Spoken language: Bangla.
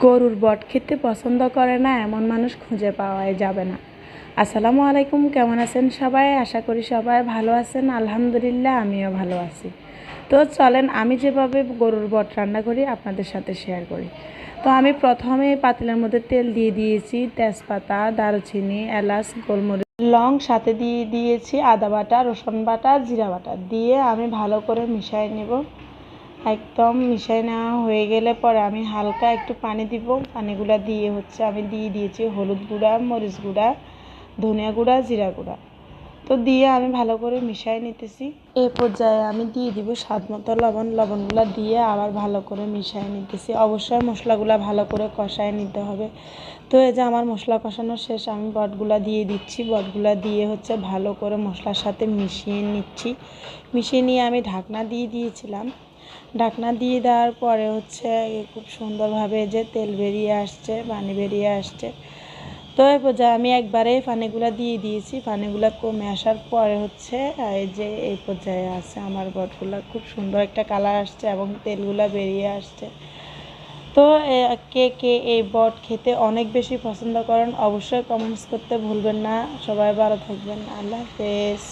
গরুর বট খেতে পছন্দ করে না এমন মানুষ খুঁজে পাওয়াই যাবে না। আসসালামু আলাইকুম, কেমন আছেন সবাই? আশা করি সবাই ভালো আছেন। আলহামদুলিল্লাহ, আমিও ভালো আছি। তো চলেন আমি যেভাবে গরুর বট রান্না করি আপনাদের সাথে শেয়ার করি। তো আমি প্রথমে পাতিলের মধ্যে তেল দিয়ে দিয়েছি, তেজপাতা, দারুচিনি, এলাচ, গোলমরিচ, লং, সাথে দিয়ে দিয়েছি আদা বাটা, রসুন বাটা, জিরা বাটা দিয়ে আমি ভালো করে মিশিয়ে নেব। একদম মিশিয়ে নেওয়া হয়ে গেলে পরে আমি হালকা একটু পানি দিব। পানিগুলো দিয়ে আমি দিয়ে দিয়েছি হলুদ গুঁড়া, মরিচ গুঁড়া, ধনিয়া গুঁড়া, জিরা গুঁড়া। তো দিয়ে আমি ভালো করে মিশিয়ে নিতেছি। এই পর্যায়ে আমি দিয়ে দিব স্বাদ মতো লবণ। লবণগুলো দিয়ে আবার ভালো করে মিশিয়ে নিতেছি। অবশ্যই মশলাগুলো ভালো করে কষায় নিতে হবে। তো এই যে আমার মশলা কষানো শেষ, আমি বটগুলা দিয়ে দিচ্ছি। বটগুলা দিয়ে ভালো করে মশলার সাথে মিশিয়ে নিচ্ছি। মিশিয়ে নিয়ে আমি ঢাকনা দিয়ে দিয়েছিলাম। ঢাকনা দিয়ে দেওয়ার পরে খুব সুন্দরভাবে যে তেল বেরিয়ে আসছে, পানি বেরিয়ে আসছে। তো এই পর্যায়ে আমি একবারে পানিগুলো দিয়ে দিয়েছি। পানিগুলো কমে আসার পরে এই যে এই পর্যায়ে আছে আমার বটগুলো, খুব সুন্দর একটা কালার আসছে এবং তেলগুলো বেরিয়ে আসছে। তো কে কে এই বট খেতে অনেক বেশি পছন্দ করেন অবশ্যই কমেন্টস করতে ভুলবেন না। সবাই ভালো থাকবেন। আল্লাহ হাফেজ।